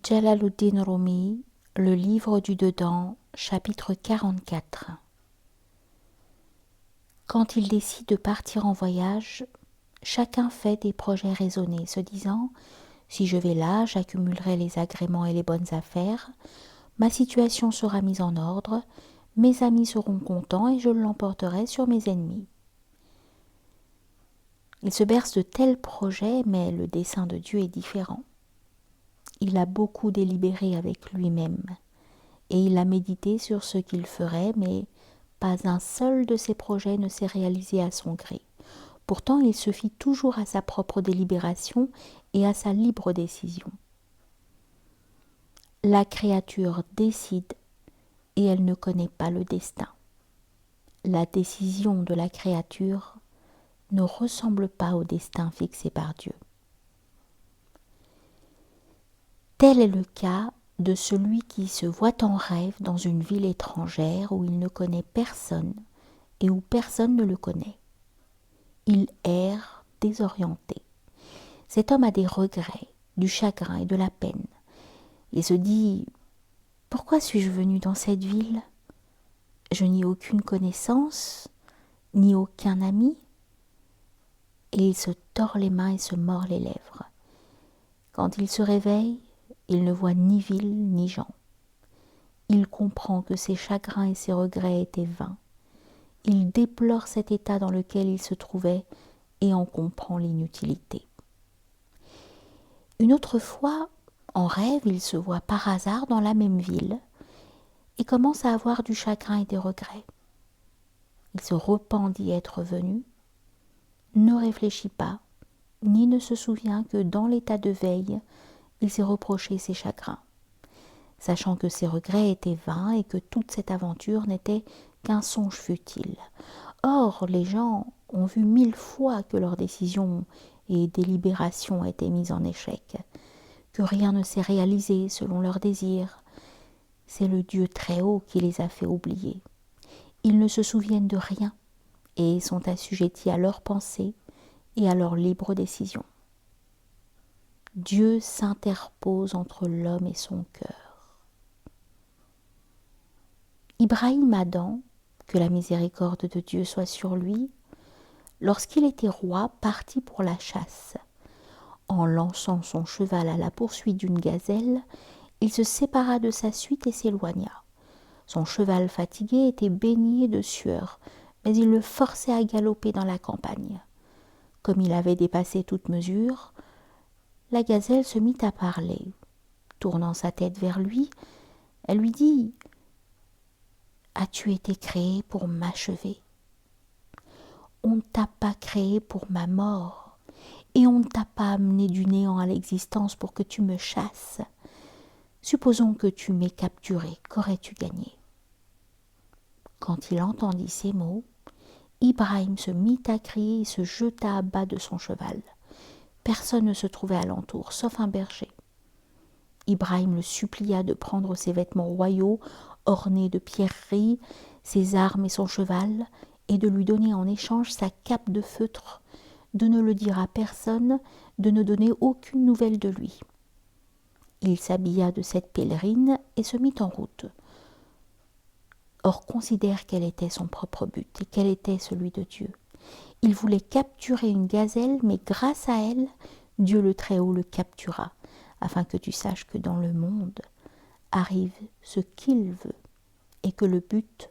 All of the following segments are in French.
Jalaluddin Rumi, Le livre du dedans, chapitre 44. Quand il décide de partir en voyage, chacun fait des projets raisonnés, se disant « Si je vais là, j'accumulerai les agréments et les bonnes affaires, ma situation sera mise en ordre, mes amis seront contents et je l'emporterai sur mes ennemis. » Il se berce de tels projets, mais le dessein de Dieu est différent. Il a beaucoup délibéré avec lui-même, et il a médité sur ce qu'il ferait, mais pas un seul de ses projets ne s'est réalisé à son gré. Pourtant, il se fie toujours à sa propre délibération et à sa libre décision. La créature décide et elle ne connaît pas le destin. La décision de la créature ne ressemble pas au destin fixé par Dieu. Tel est le cas de celui qui se voit en rêve dans une ville étrangère où il ne connaît personne et où personne ne le connaît. Il erre désorienté. Cet homme a des regrets, du chagrin et de la peine. Il se dit « Pourquoi suis-je venu dans cette ville ? Je n'y ai aucune connaissance, ni aucun ami. » Et il se tord les mains et se mord les lèvres. Quand il se réveille, il ne voit ni ville ni gens. Il comprend que ses chagrins et ses regrets étaient vains. Il déplore cet état dans lequel il se trouvait et en comprend l'inutilité. Une autre fois, en rêve, il se voit par hasard dans la même ville et commence à avoir du chagrin et des regrets. Il se repent d'y être venu, ne réfléchit pas, ni ne se souvient que dans l'état de veille, il s'est reproché ses chagrins, sachant que ses regrets étaient vains et que toute cette aventure n'était qu'un songe futile. Or, les gens ont vu 1000 fois que leurs décisions et délibérations étaient mises en échec, que rien ne s'est réalisé selon leurs désirs. C'est le Dieu très haut qui les a fait oublier. Ils ne se souviennent de rien et sont assujettis à leurs pensées et à leur libre décision. Dieu s'interpose entre l'homme et son cœur. Ibrahim Adam, que la miséricorde de Dieu soit sur lui, lorsqu'il était roi, partit pour la chasse. En lançant son cheval à la poursuite d'une gazelle, il se sépara de sa suite et s'éloigna. Son cheval fatigué était baigné de sueur, mais il le forçait à galoper dans la campagne. Comme il avait dépassé toute mesure, la gazelle se mit à parler. Tournant sa tête vers lui, elle lui dit « As-tu été créé pour m'achever ? On ne t'a pas créé pour ma mort, et on ne t'a pas amené du néant à l'existence pour que tu me chasses. Supposons que tu m'aies capturé, qu'aurais-tu gagné ?» Quand il entendit ces mots, Ibrahim se mit à crier et se jeta à bas de son cheval. Personne ne se trouvait alentour, sauf un berger. Ibrahim le supplia de prendre ses vêtements royaux, ornés de pierreries, ses armes et son cheval, et de lui donner en échange sa cape de feutre, de ne le dire à personne, de ne donner aucune nouvelle de lui. Il s'habilla de cette pèlerine et se mit en route. Or, considère quel était son propre but et quel était celui de Dieu. Il voulait capturer une gazelle, mais grâce à elle, Dieu le Très-Haut le captura, afin que tu saches que dans le monde arrive ce qu'il veut, et que le but,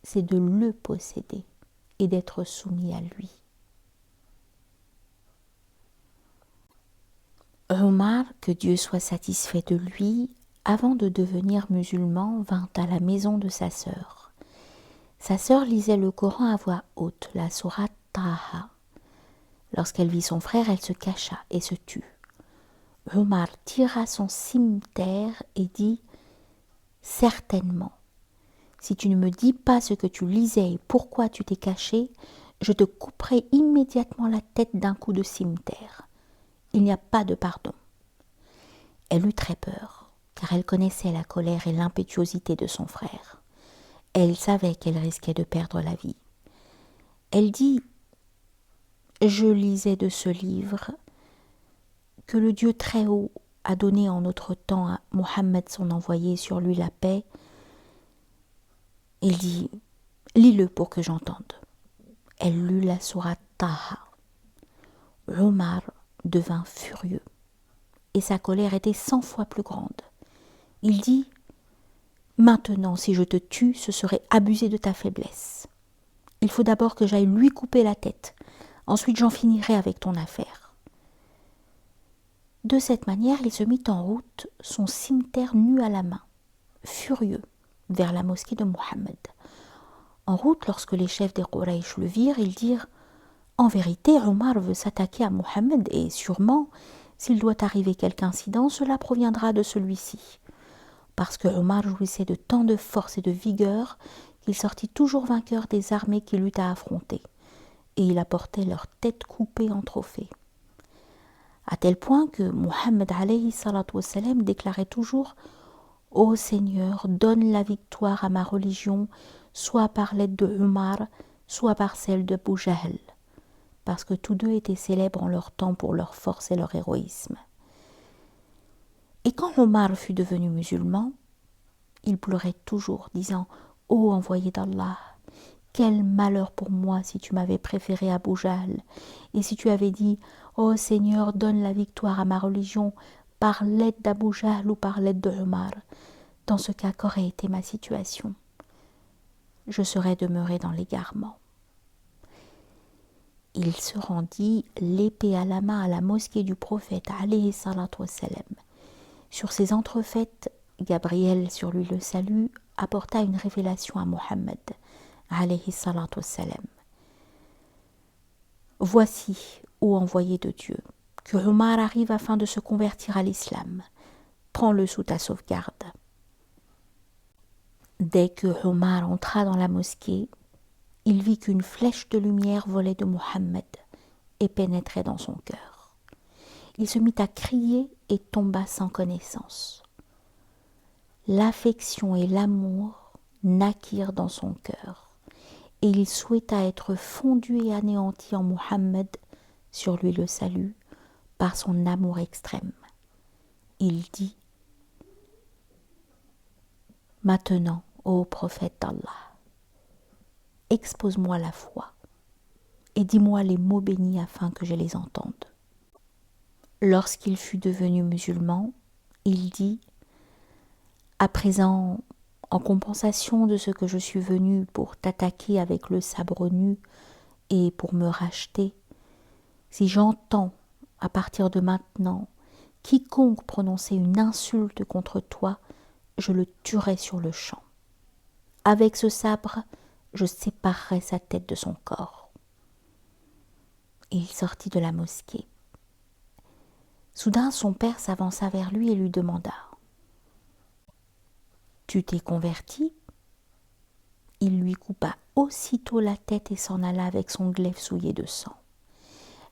c'est de le posséder et d'être soumis à lui. Omar, que Dieu soit satisfait de lui, avant de devenir musulman, vint à la maison de sa sœur. Sa sœur lisait le Coran à voix haute, la sourate Taha. Lorsqu'elle vit son frère, elle se cacha et se tut. Omar tira son cimeterre et dit « Certainement, si tu ne me dis pas ce que tu lisais et pourquoi tu t'es caché, je te couperai immédiatement la tête d'un coup de cimeterre. Il n'y a pas de pardon. » Elle eut très peur, car elle connaissait la colère et l'impétuosité de son frère. Elle savait qu'elle risquait de perdre la vie. Elle dit « Je lisais de ce livre que le Dieu Très-Haut a donné en notre temps à Mohammed son envoyé sur lui la paix, il dit « Lis-le pour que j'entende ». Elle lut la sourate Taha. Omar devint furieux et sa colère était 100 fois plus grande. Il dit « Maintenant, si je te tue, ce serait abuser de ta faiblesse. Il faut d'abord que j'aille lui couper la tête. Ensuite, j'en finirai avec ton affaire. » De cette manière, il se mit en route, son cimeterre nu à la main, furieux, vers la mosquée de Mohammed. En route, lorsque les chefs des Quraysh le virent, ils dirent « En vérité, Omar veut s'attaquer à Mohammed et sûrement, s'il doit arriver quelque incident, cela proviendra de celui-ci. » Parce que Omar jouissait de tant de force et de vigueur qu'il sortit toujours vainqueur des armées qu'il eut à affronter, et il apportait leur tête coupée en trophée. À tel point que Mohammed alayhi salatu wassalam déclarait toujours « Ô Seigneur, donne la victoire à ma religion, soit par l'aide de Omar, soit par celle de Abu Jahl » parce que tous deux étaient célèbres en leur temps pour leur force et leur héroïsme. Et quand Omar fut devenu musulman, il pleurait toujours, disant « Ô envoyé d'Allah, quel malheur pour moi si tu m'avais préféré à Abu Jahl, et si tu avais dit « Ô Seigneur, donne la victoire à ma religion par l'aide d'Abu Jahl ou par l'aide de Omar. » Dans ce cas, qu'aurait été ma situation? Je serais demeuré dans l'égarement. Il se rendit, l'épée à la main, à la mosquée du prophète alayhi salatu wassalam. Sur ces entrefaites, Gabriel, sur lui le salut, apporta une révélation à Mohammed alayhi salatu wassalam. Voici, ô envoyé de Dieu, que Omar arrive afin de se convertir à l'islam. Prends-le sous ta sauvegarde. Dès que Omar entra dans la mosquée, il vit qu'une flèche de lumière volait de Mohammed et pénétrait dans son cœur. Il se mit à crier et tomba sans connaissance. L'affection et l'amour naquirent dans son cœur, et il souhaita être fondu et anéanti en Mohammed, sur lui le salut, par son amour extrême. Il dit « Maintenant, ô prophète d'Allah, expose-moi la foi et dis-moi les mots bénis afin que je les entende. » Lorsqu'il fut devenu musulman, il dit « À présent, en compensation de ce que je suis venu pour t'attaquer avec le sabre nu et pour me racheter, si j'entends à partir de maintenant quiconque prononcer une insulte contre toi, je le tuerai sur le champ. Avec ce sabre, je séparerai sa tête de son corps. » Et il sortit de la mosquée. Soudain, son père s'avança vers lui et lui demanda « Tu t'es converti ?» Il lui coupa aussitôt la tête et s'en alla avec son glaive souillé de sang.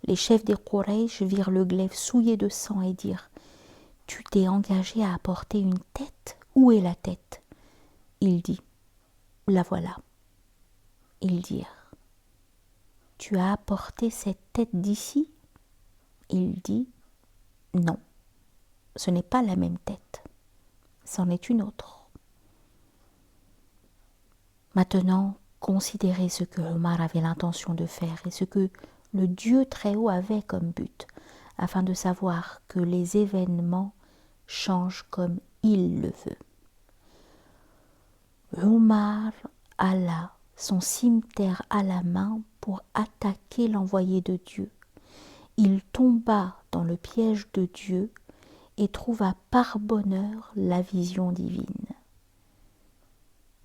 Les chefs des Quraysh virent le glaive souillé de sang et dirent « Tu t'es engagé à apporter une tête? Où est la tête ?» Il dit « La voilà. » Ils dirent « Tu as apporté cette tête d'ici ?» Il dit « Non, ce n'est pas la même tête, c'en est une autre. » Maintenant, considérez ce que Omar avait l'intention de faire et ce que le Dieu Très-Haut avait comme but, afin de savoir que les événements changent comme il le veut. Omar alla, son cimeterre à la main, pour attaquer l'envoyé de Dieu. Il tomba dans le piège de Dieu et trouva par bonheur la vision divine.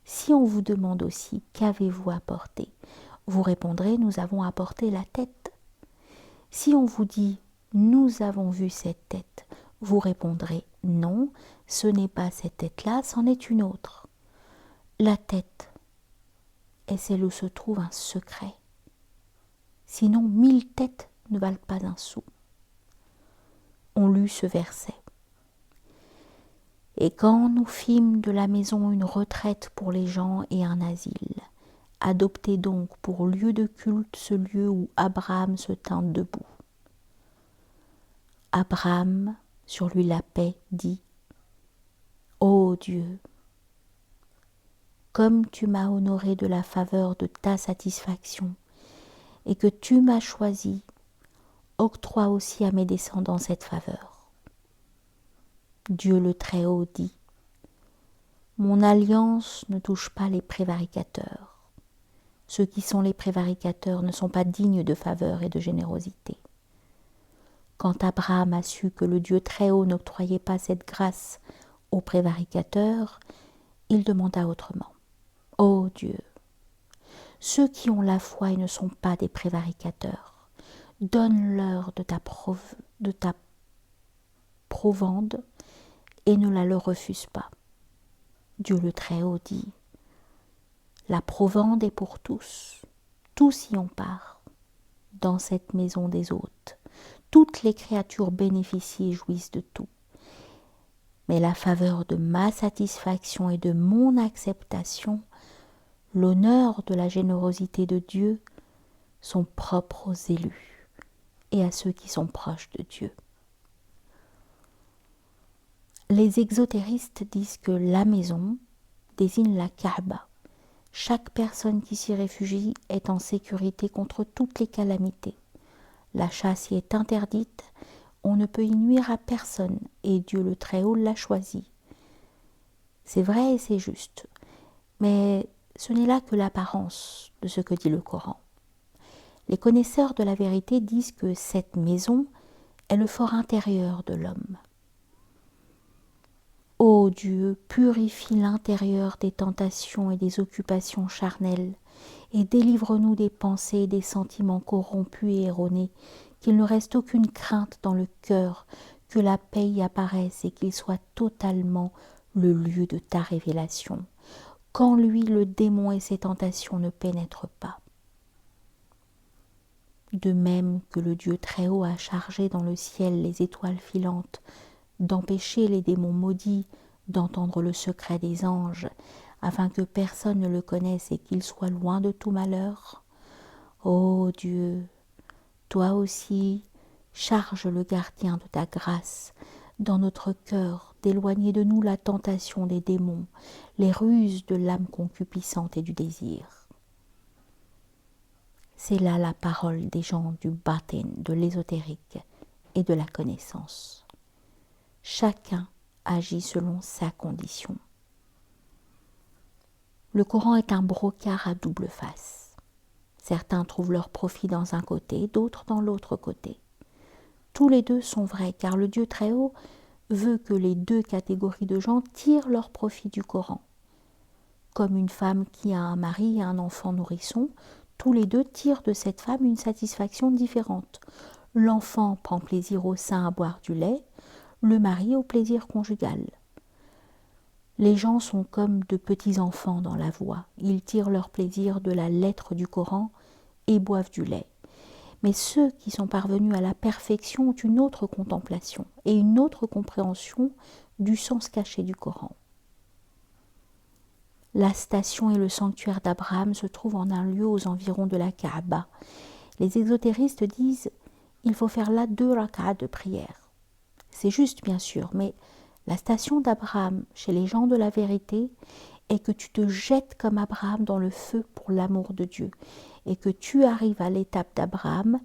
Si on vous demande aussi « Qu'avez-vous apporté ?» vous répondrez « Nous avons apporté la tête. » Si on vous dit « Nous avons vu cette tête », vous répondrez « Non, ce n'est pas cette tête-là, c'en est une autre. » La tête est celle où se trouve un secret. Sinon, 1000 têtes ne valent pas un sou. On lut ce verset. Et quand nous fîmes de la maison une retraite pour les gens et un asile, adoptez donc pour lieu de culte ce lieu où Abraham se tint debout. Abraham sur lui la paix, dit: Ô Dieu, comme tu m'as honoré de la faveur de ta satisfaction et que tu m'as choisi, octroie aussi à mes descendants cette faveur. Dieu le Très-Haut dit: Mon alliance ne touche pas les prévaricateurs. Ceux qui sont les prévaricateurs ne sont pas dignes de faveur et de générosité. Quand Abraham a su que le Dieu Très-Haut n'octroyait pas cette grâce aux prévaricateurs, il demanda autrement: Ô Dieu, ceux qui ont la foi et ne sont pas des prévaricateurs, donne-leur de ta provende et ne la leur refuse pas. Dieu le Très-Haut dit: La provende est pour tous, tous y ont part. Dans cette maison des hôtes, toutes les créatures bénéficient et jouissent de tout. Mais la faveur de ma satisfaction et de mon acceptation, l'honneur de la générosité de Dieu, sont propres aux élus et à ceux qui sont proches de Dieu. Les exotéristes disent que la maison désigne la Kaaba. Chaque personne qui s'y réfugie est en sécurité contre toutes les calamités. La chasse y est interdite, on ne peut y nuire à personne, et Dieu le Très-Haut l'a choisi. C'est vrai et c'est juste, mais ce n'est là que l'apparence de ce que dit le Coran. Les connaisseurs de la vérité disent que cette maison est le fort intérieur de l'homme. Ô Dieu, purifie l'intérieur des tentations et des occupations charnelles, et délivre-nous des pensées et des sentiments corrompus et erronés, qu'il ne reste aucune crainte dans le cœur, que la paix y apparaisse et qu'il soit totalement le lieu de ta révélation, qu'en lui le démon et ses tentations ne pénètrent pas. De même que le Dieu Très-Haut a chargé dans le ciel les étoiles filantes d'empêcher les démons maudits d'entendre le secret des anges, afin que personne ne le connaisse et qu'il soit loin de tout malheur. Ô Dieu, toi aussi, charge le gardien de ta grâce dans notre cœur d'éloigner de nous la tentation des démons, les ruses de l'âme concupiscente et du désir. C'est là la parole des gens du batin, de l'ésotérique et de la connaissance. Chacun agit selon sa condition. Le Coran est un brocart à double face. Certains trouvent leur profit dans un côté, d'autres dans l'autre côté. Tous les deux sont vrais, car le Dieu Très-Haut veut que les deux catégories de gens tirent leur profit du Coran. Comme une femme qui a un mari et un enfant nourrisson, tous les deux tirent de cette femme une satisfaction différente. L'enfant prend plaisir au sein à boire du lait, le mari au plaisir conjugal. Les gens sont comme de petits enfants dans la voie. Ils tirent leur plaisir de la lettre du Coran et boivent du lait. Mais ceux qui sont parvenus à la perfection ont une autre contemplation et une autre compréhension du sens caché du Coran. La station et le sanctuaire d'Abraham se trouvent en un lieu aux environs de la Kaaba. Les exotéristes disent il faut faire là 2 rak'ahs de prière. C'est juste bien sûr, mais la station d'Abraham chez les gens de la vérité est que tu te jettes comme Abraham dans le feu pour l'amour de Dieu et que tu arrives à l'étape d'Abraham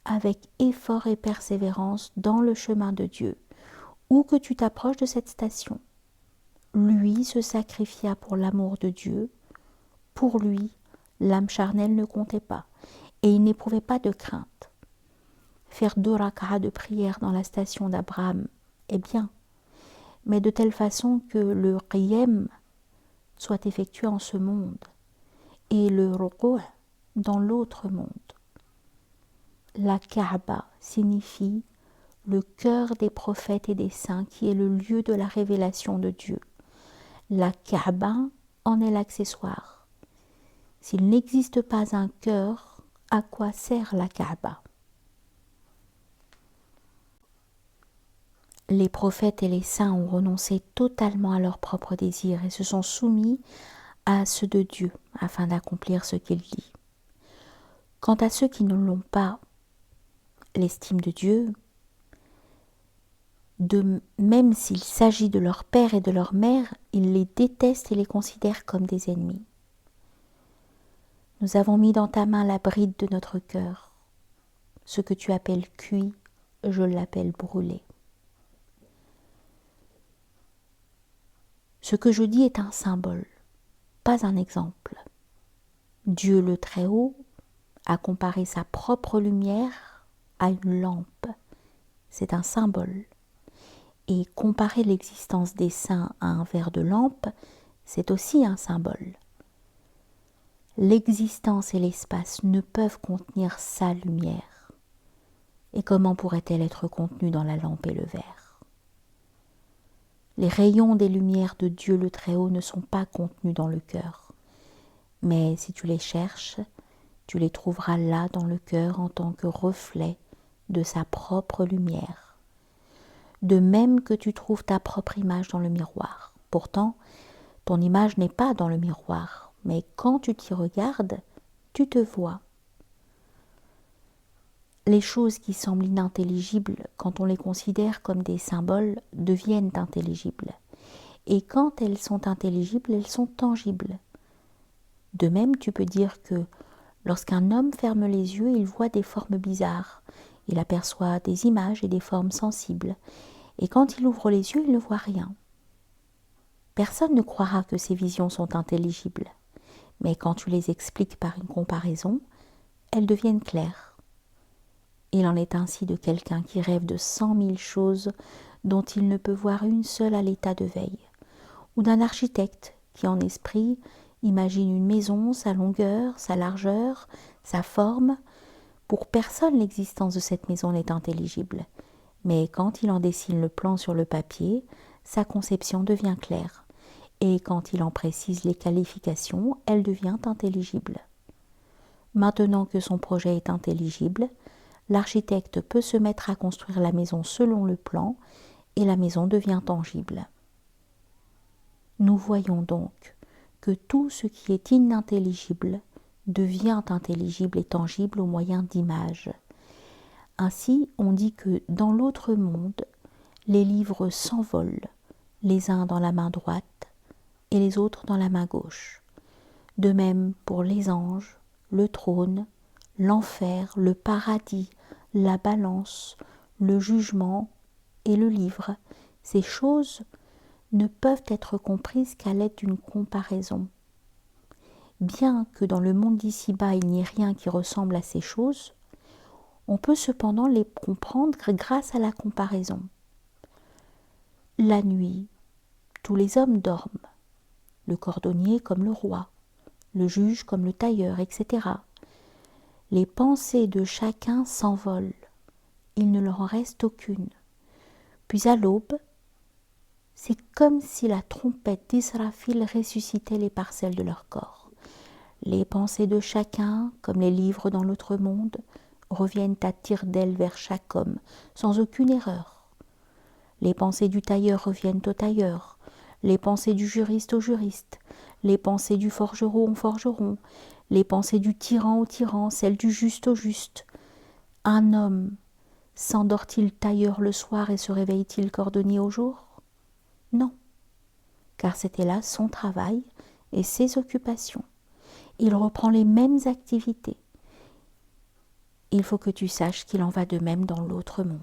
avec effort et persévérance dans le chemin de Dieu, ou que tu t'approches de cette station. Lui se sacrifia pour l'amour de Dieu. Pour lui, l'âme charnelle ne comptait pas, et il n'éprouvait pas de crainte. Faire 2 rak'ahs de prière dans la station d'Abraham est bien, mais de telle façon que le qiyam soit effectué en ce monde, et le ruku' dans l'autre monde. La Kaaba signifie le cœur des prophètes et des saints qui est le lieu de la révélation de Dieu. La Kaaba en est l'accessoire. S'il n'existe pas un cœur, à quoi sert la Kaaba? Les prophètes et les saints ont renoncé totalement à leurs propres désirs et se sont soumis à ceux de Dieu afin d'accomplir ce qu'il dit. Quant à ceux qui ne l'ont pas, l'estime de Dieu même s'il s'agit de leur père et de leur mère, ils les détestent et les considèrent comme des ennemis. Nous avons mis dans ta main la bride de notre cœur. Ce que tu appelles cuit, je l'appelle brûlé. Ce que je dis est un symbole, pas un exemple. Dieu le Très-Haut a comparé sa propre lumière à une lampe. C'est un symbole. Et comparer l'existence des saints à un verre de lampe, c'est aussi un symbole. L'existence et l'espace ne peuvent contenir sa lumière. Et comment pourrait-elle être contenue dans la lampe et le verre? Les rayons des lumières de Dieu le Très-Haut ne sont pas contenus dans le cœur. Mais si tu les cherches, tu les trouveras là dans le cœur en tant que reflet de sa propre lumière. De même que tu trouves ta propre image dans le miroir. Pourtant, ton image n'est pas dans le miroir, mais quand tu t'y regardes, tu te vois. Les choses qui semblent inintelligibles, quand on les considère comme des symboles, deviennent intelligibles. Et quand elles sont intelligibles, elles sont tangibles. De même, tu peux dire que lorsqu'un homme ferme les yeux, il voit des formes bizarres. Il aperçoit des images et des formes sensibles. Et quand il ouvre les yeux, il ne voit rien. Personne ne croira que ces visions sont intelligibles. Mais quand tu les expliques par une comparaison, elles deviennent claires. Il en est ainsi de quelqu'un qui rêve de 100 000 choses dont il ne peut voir une seule à l'état de veille, ou d'un architecte qui en esprit imagine une maison, sa longueur, sa largeur, sa forme. Pour personne l'existence de cette maison n'est intelligible, mais quand il en dessine le plan sur le papier, sa conception devient claire. Et quand il en précise les qualifications, elle devient intelligible. Maintenant que son projet est intelligible, l'architecte peut se mettre à construire la maison selon le plan et la maison devient tangible. Nous voyons donc que tout ce qui est inintelligible devient intelligible et tangible au moyen d'images. Ainsi, on dit que dans l'autre monde, les livres s'envolent, les uns dans la main droite et les autres dans la main gauche. De même pour les anges, le trône, l'enfer, le paradis, la balance, le jugement et le livre. Ces choses ne peuvent être comprises qu'à l'aide d'une comparaison. Bien que dans le monde d'ici-bas il n'y ait rien qui ressemble à ces choses, on peut cependant les comprendre grâce à la comparaison. La nuit, tous les hommes dorment, le cordonnier comme le roi, le juge comme le tailleur, etc. Les pensées de chacun s'envolent, il ne leur en reste aucune. Puis à l'aube, c'est comme si la trompette d'Israfil ressuscitait les parcelles de leur corps. Les pensées de chacun, comme les livres dans l'autre monde, reviennent à tire-d'aile vers chaque homme, sans aucune erreur. Les pensées du tailleur reviennent au tailleur, les pensées du juriste au juriste, les pensées du forgeron au forgeron, les pensées du tyran au tyran, celles du juste au juste. Un homme s'endort-il tailleur le soir et se réveille-t-il cordonnier au jour? Non, car c'était là son travail et ses occupations. Il reprend les mêmes activités. Il faut que tu saches qu'il en va de même dans l'autre monde.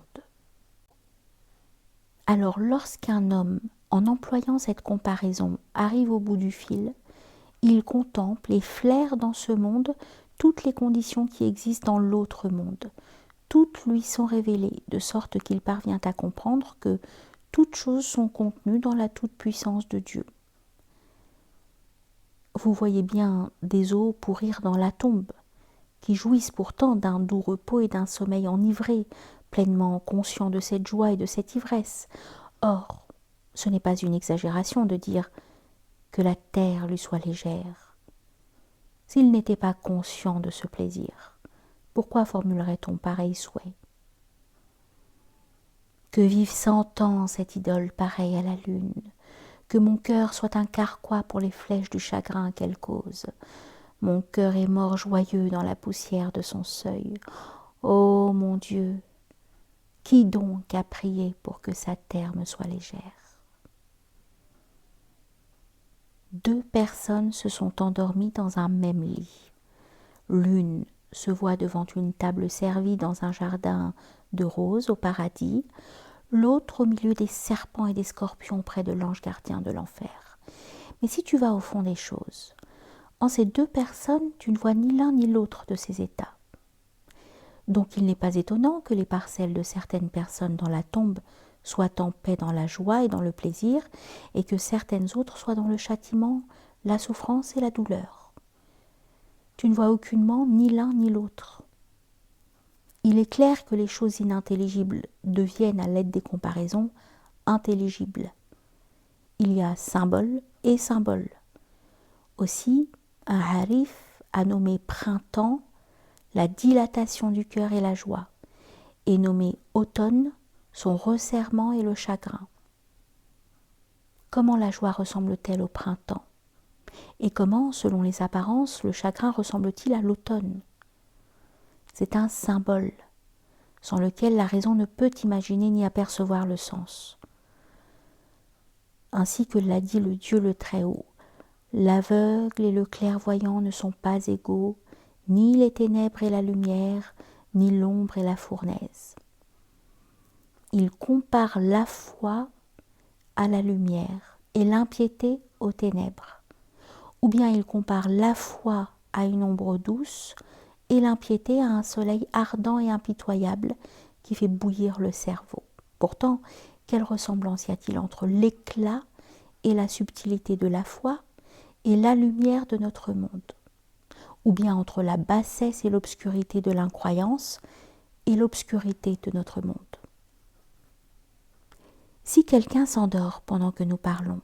Alors lorsqu'un homme, en employant cette comparaison, arrive au bout du fil, il contemple et flaire dans ce monde toutes les conditions qui existent dans l'autre monde. Toutes lui sont révélées, de sorte qu'il parvient à comprendre que toutes choses sont contenues dans la toute-puissance de Dieu. Vous voyez bien des eaux pourrir dans la tombe, qui jouissent pourtant d'un doux repos et d'un sommeil enivré, pleinement conscients de cette joie et de cette ivresse. Or, ce n'est pas une exagération de dire que la terre lui soit légère. S'il n'était pas conscient de ce plaisir, pourquoi formulerait-on pareil souhait? Que vive 100 ans cette idole pareille à la lune, que mon cœur soit un carquois pour les flèches du chagrin qu'elle cause. Mon cœur est mort joyeux dans la poussière de son seuil. Ô mon Dieu, Qui donc a prié pour que sa terre me soit légère? 2 personnes se sont endormies dans un même lit. L'une se voit devant une table servie dans un jardin de roses au paradis, l'autre au milieu des serpents et des scorpions près de l'ange gardien de l'enfer. Mais si tu vas au fond des choses, en ces 2 personnes, tu ne vois ni l'un ni l'autre de ces états. Donc il n'est pas étonnant que les parcelles de certaines personnes dans la tombe soient en paix dans la joie et dans le plaisir, et que certaines autres soient dans le châtiment, la souffrance et la douleur. Tu ne vois aucunement ni l'un ni l'autre. Il est clair que les choses inintelligibles deviennent, à l'aide des comparaisons, intelligibles. Il y a symbole et symbole. Aussi, un harif a nommé printemps la dilatation du cœur et la joie, et nommé automne son resserrement et le chagrin. Comment la joie ressemble-t-elle au printemps? Et comment, selon les apparences, le chagrin ressemble-t-il à l'automne? C'est un symbole, sans lequel la raison ne peut imaginer ni apercevoir le sens. Ainsi que l'a dit le Dieu le Très-Haut, l'aveugle et le clairvoyant ne sont pas égaux, ni les ténèbres et la lumière, ni l'ombre et la fournaise. Il compare la foi à la lumière et l'impiété aux ténèbres. Ou bien il compare la foi à une ombre douce et l'impiété à un soleil ardent et impitoyable qui fait bouillir le cerveau. Pourtant, quelle ressemblance y a-t-il entre l'éclat et la subtilité de la foi et la lumière de notre monde? Ou bien entre la bassesse et l'obscurité de l'incroyance et l'obscurité de notre monde? Si quelqu'un s'endort pendant que nous parlons,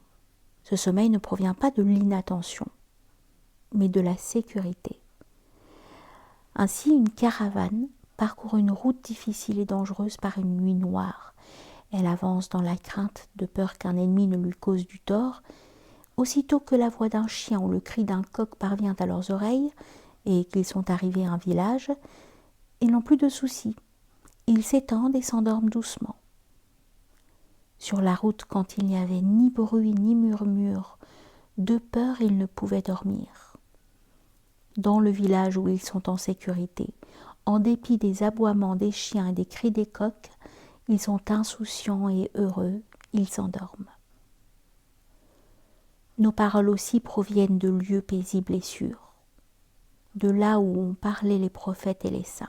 ce sommeil ne provient pas de l'inattention, mais de la sécurité. Ainsi, une caravane parcourt une route difficile et dangereuse par une nuit noire. Elle avance dans la crainte de peur qu'un ennemi ne lui cause du tort. Aussitôt que la voix d'un chien ou le cri d'un coq parvient à leurs oreilles et qu'ils sont arrivés à un village, ils n'ont plus de soucis. Ils s'étendent et s'endorment doucement. Sur la route, quand il n'y avait ni bruit ni murmure, de peur ils ne pouvaient dormir. Dans le village où ils sont en sécurité, en dépit des aboiements des chiens et des cris des coqs, ils sont insouciants et heureux, ils s'endorment. Nos paroles aussi proviennent de lieux paisibles et sûrs, de là où ont parlé les prophètes et les saints.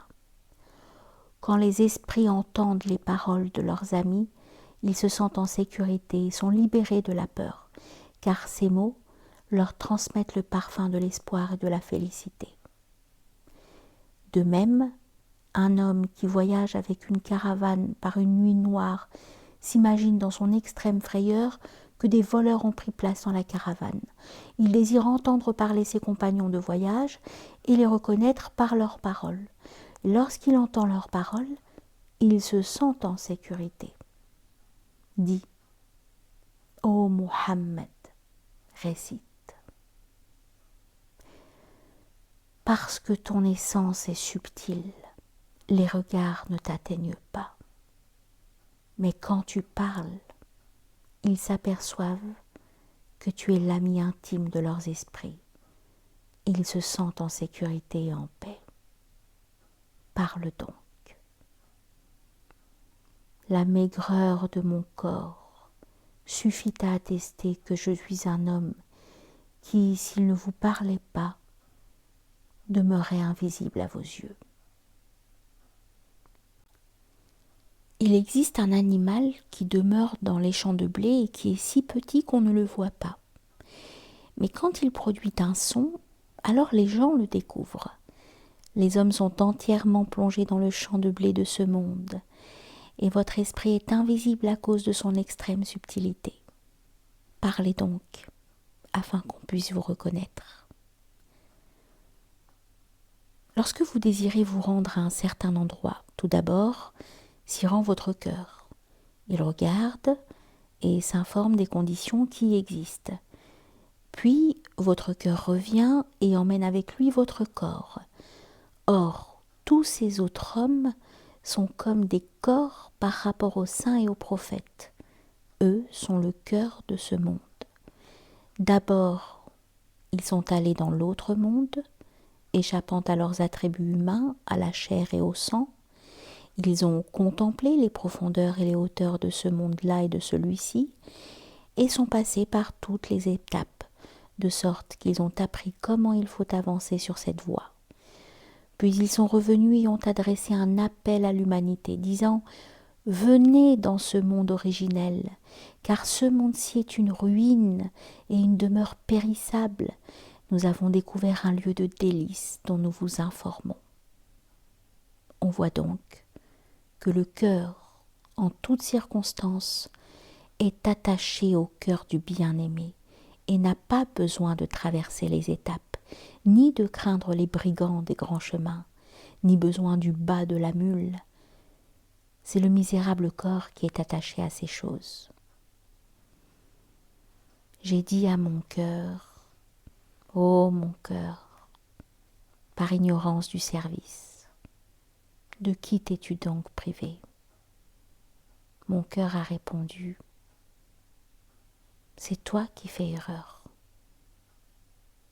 Quand les esprits entendent les paroles de leurs amis, ils se sentent en sécurité et sont libérés de la peur, car ces mots leur transmettent le parfum de l'espoir et de la félicité. De même, un homme qui voyage avec une caravane par une nuit noire s'imagine dans son extrême frayeur que des voleurs ont pris place dans la caravane. Il désire entendre parler ses compagnons de voyage et les reconnaître par leurs paroles. Lorsqu'il entend leurs paroles, il se sent en sécurité. Dis, ô Muhammad, récite. Parce que ton essence est subtile, les regards ne t'atteignent pas. Mais quand tu parles, ils s'aperçoivent que tu es l'ami intime de leurs esprits. Ils se sentent en sécurité et en paix. Parle donc. La maigreur de mon corps suffit à attester que je suis un homme qui, s'il ne vous parlait pas, demeurait invisible à vos yeux. Il existe un animal qui demeure dans les champs de blé et qui est si petit qu'on ne le voit pas. Mais quand il produit un son, alors les gens le découvrent. Les hommes sont entièrement plongés dans le champ de blé de ce monde, et votre esprit est invisible à cause de son extrême subtilité. Parlez donc, afin qu'on puisse vous reconnaître. Lorsque vous désirez vous rendre à un certain endroit, tout d'abord, s'y rend votre cœur. Il regarde et s'informe des conditions qui y existent. Puis, votre cœur revient et emmène avec lui votre corps. Or, tous ces autres hommes sont comme des corps par rapport aux saints et aux prophètes. Eux sont le cœur de ce monde. D'abord, ils sont allés dans l'autre monde, échappant à leurs attributs humains, à la chair et au sang. Ils ont contemplé les profondeurs et les hauteurs de ce monde-là et de celui-ci, et sont passés par toutes les étapes, de sorte qu'ils ont appris comment il faut avancer sur cette voie. Puis ils sont revenus et ont adressé un appel à l'humanité, disant « Venez dans ce monde originel, car ce monde-ci est une ruine et une demeure périssable. Nous avons découvert un lieu de délices dont nous vous informons. » On voit donc que le cœur, en toutes circonstances, est attaché au cœur du bien-aimé et n'a pas besoin de traverser les étapes, ni de craindre les brigands des grands chemins, ni besoin du bas de la mule. C'est le misérable corps qui est attaché à ces choses. J'ai dit à mon cœur, ô mon cœur, par ignorance du service, de qui t'es-tu donc privé? Mon cœur a répondu, c'est toi qui fais erreur.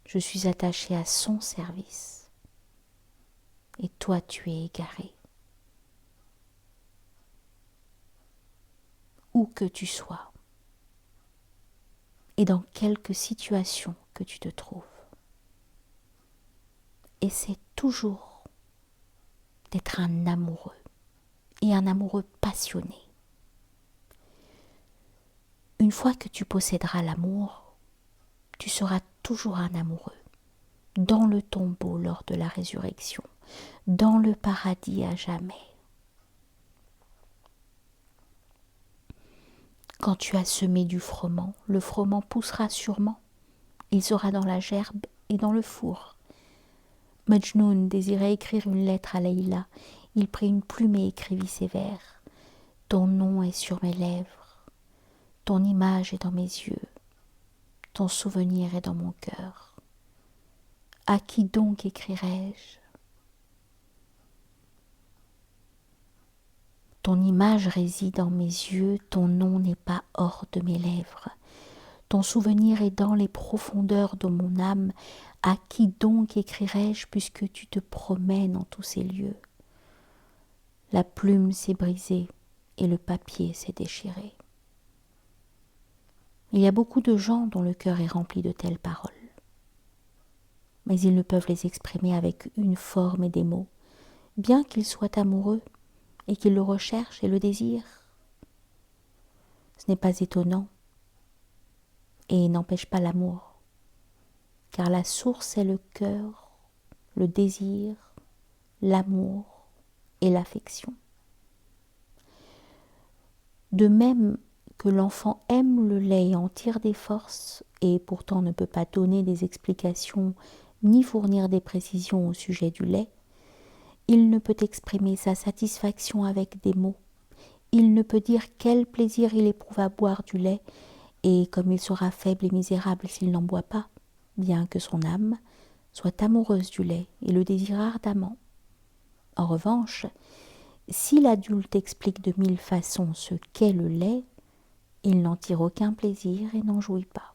Je suis attaché à son service, et toi tu es égaré. Où que tu sois, et dans quelque situation que tu te trouves, essaie toujours d'être un amoureux, et un amoureux passionné. Une fois que tu posséderas l'amour, tu seras toujours un amoureux, dans le tombeau lors de la résurrection, dans le paradis à jamais. Quand tu as semé du froment, le froment poussera sûrement. Il sera dans la gerbe et dans le four. Majnoun désirait écrire une lettre à Leïla. Il prit une plume et écrivit ces vers. Ton nom est sur mes lèvres, ton image est dans mes yeux, ton souvenir est dans mon cœur. À qui donc écrirai-je? Ton image réside dans mes yeux, ton nom n'est pas hors de mes lèvres. Ton souvenir est dans les profondeurs de mon âme. À qui donc écrirai-je puisque tu te promènes en tous ces lieux? La plume s'est brisée et le papier s'est déchiré. Il y a beaucoup de gens dont le cœur est rempli de telles paroles. Mais ils ne peuvent les exprimer avec une forme et des mots, bien qu'ils soient amoureux et qu'ils le recherchent et le désirent. Ce n'est pas étonnant et n'empêche pas l'amour, car la source est le cœur, le désir, l'amour et l'affection. De même que l'enfant aime le lait et en tire des forces, et pourtant ne peut pas donner des explications ni fournir des précisions au sujet du lait, il ne peut exprimer sa satisfaction avec des mots. Il ne peut dire quel plaisir il éprouve à boire du lait, et comme il sera faible et misérable s'il n'en boit pas, bien que son âme soit amoureuse du lait et le désire ardemment. En revanche, si l'adulte explique de 1000 façons ce qu'est le lait, il n'en tire aucun plaisir et n'en jouit pas.